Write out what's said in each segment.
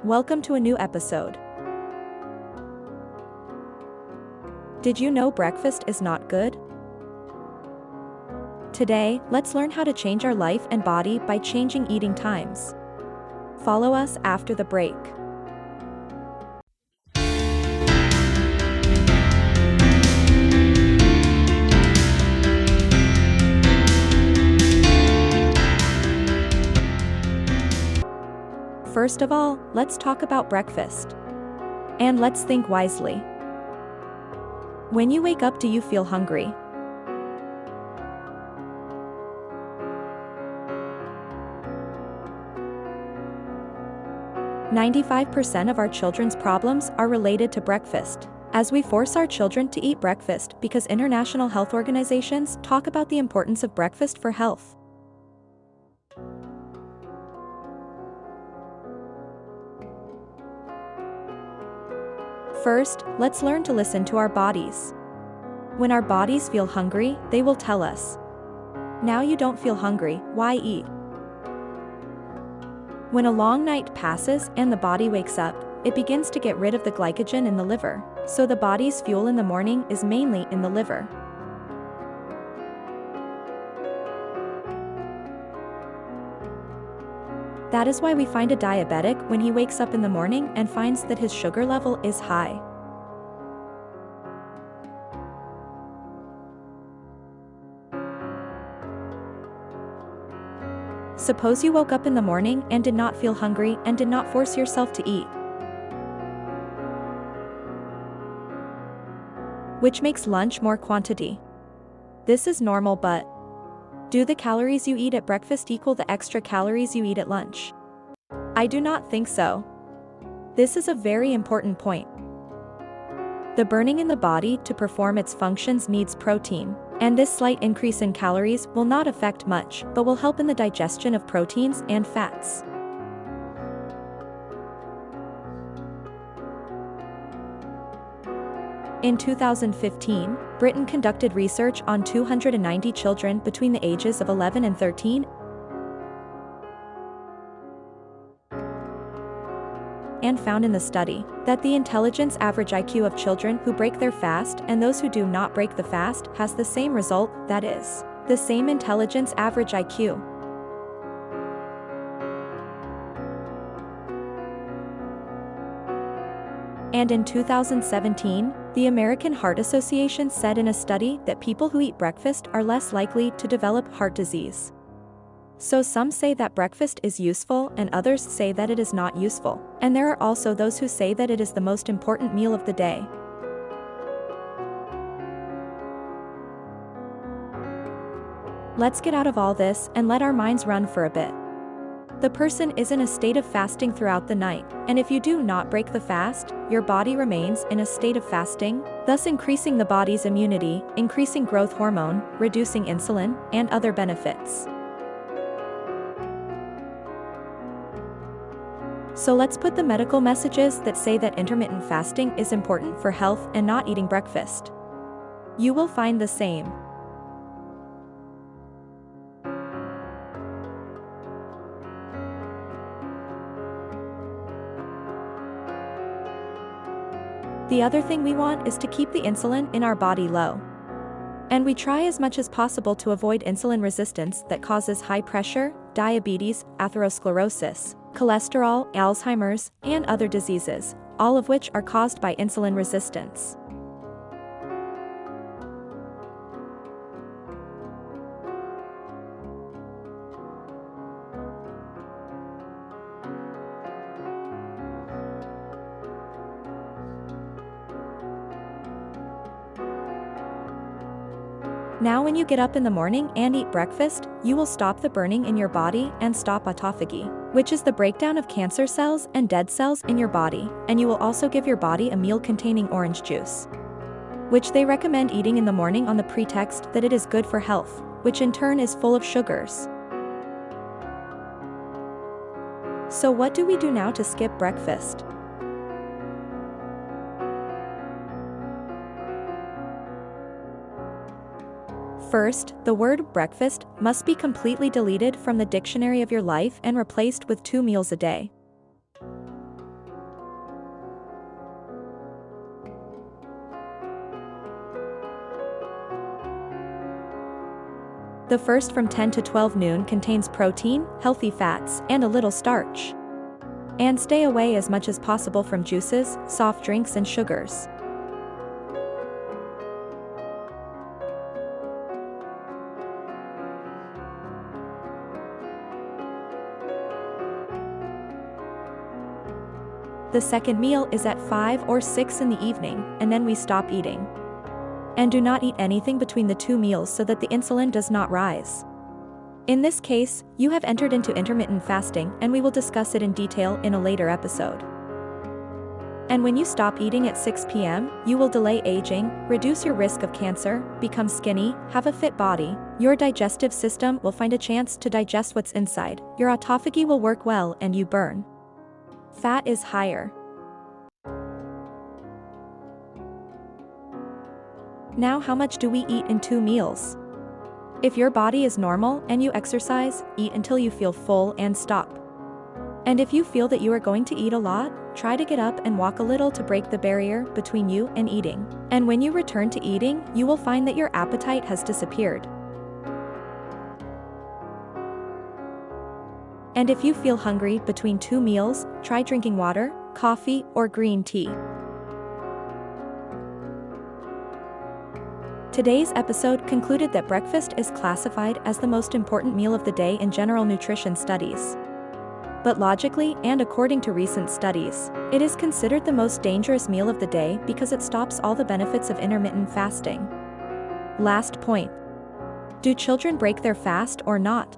Welcome to a new episode. Did you know breakfast is not good? Today, let's learn how to change our life and body by changing eating times. Follow us after the break. First of all, let's talk about breakfast. And let's think wisely. When you wake up, do you feel hungry? "95% of our children's problems are related to breakfast, as we force our children to eat breakfast because international health organizations talk about the importance of breakfast for health. First, let's learn to listen to our bodies. When our bodies feel hungry, they will tell us, "Now you don't feel hungry, why eat?" When a long night passes and the body wakes up, it begins to get rid of the glycogen in the liver, so the body's fuel in the morning is mainly in the liver. That is why we find a diabetic when he wakes up in the morning and finds that his sugar level is high. Suppose you woke up in the morning and did not feel hungry and did not force yourself to eat, which makes lunch more quantity. This is normal, but do the calories you eat at breakfast equal the extra calories you eat at lunch? I do not think so. This is a very important point. The burning in the body to perform its functions needs protein, and this slight increase in calories will not affect much, but will help in the digestion of proteins and fats. In 2015, Britain conducted research on 290 children between the ages of 11 and 13 and found in the study that the intelligence average IQ of children who break their fast and those who do not break the fast has the same result, that is, the same intelligence average IQ. And in 2017, the American Heart Association said in a study that people who eat breakfast are less likely to develop heart disease. So some say that breakfast is useful and others say that it is not useful, and there are also those who say that it is the most important meal of the day. Let's get out of all this and let our minds run for a bit. The person is in a state of fasting throughout the night, and if you do not break the fast, your body remains in a state of fasting, thus increasing the body's immunity, increasing growth hormone, reducing insulin, and other benefits. So let's put the medical messages that say that intermittent fasting is important for health and not eating breakfast. You will find the same. The other thing we want is to keep the insulin in our body low. And we try as much as possible to avoid insulin resistance that causes high pressure, diabetes, atherosclerosis, cholesterol, Alzheimer's, and other diseases, all of which are caused by insulin resistance. Now when you get up in the morning and eat breakfast, you will stop the burning in your body and stop autophagy, which is the breakdown of cancer cells and dead cells in your body, and you will also give your body a meal containing orange juice, which they recommend eating in the morning on the pretext that it is good for health, which in turn is full of sugars. So what do we do now to skip breakfast? First, the word breakfast must be completely deleted from the dictionary of your life and replaced with 2 meals a day. The first from 10 to 12 noon contains protein, healthy fats, and a little starch. And stay away as much as possible from juices, soft drinks, and sugars. The second meal is at 5 or 6 in the evening, and then we stop eating. And do not eat anything between the two meals so that the insulin does not rise. In this case, you have entered into intermittent fasting, and we will discuss it in detail in a later episode. And when you stop eating at 6 p.m., you will delay aging, reduce your risk of cancer, become skinny, have a fit body, your digestive system will find a chance to digest what's inside, your autophagy will work well, and you burn fat is higher. Now, how much do we eat in 2 meals? If your body is normal and you exercise, eat until you feel full and stop. And if you feel that you are going to eat a lot, try to get up and walk a little to break the barrier between you and eating. And when you return to eating, you will find that your appetite has disappeared. And if you feel hungry between 2 meals, try drinking water, coffee, or green tea. Today's episode concluded that breakfast is classified as the most important meal of the day in general nutrition studies. But logically, and according to recent studies, it is considered the most dangerous meal of the day because it stops all the benefits of intermittent fasting. Last point. Do children break their fast or not?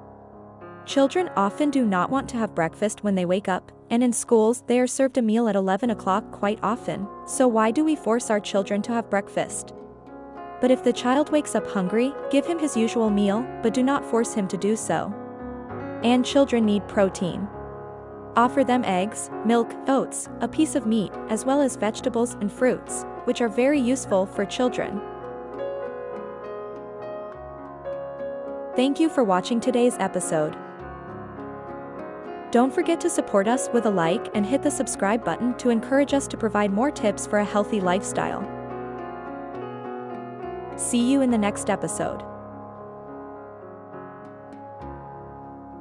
Children often do not want to have breakfast when they wake up, and in schools they are served a meal at 11 o'clock quite often, so why do we force our children to have breakfast? But if the child wakes up hungry, give him his usual meal, but do not force him to do so. And children need protein. Offer them eggs, milk, oats, a piece of meat, as well as vegetables and fruits, which are very useful for children. Thank you for watching today's episode. Don't forget to support us with a like and hit the subscribe button to encourage us to provide more tips for a healthy lifestyle. See you in the next episode.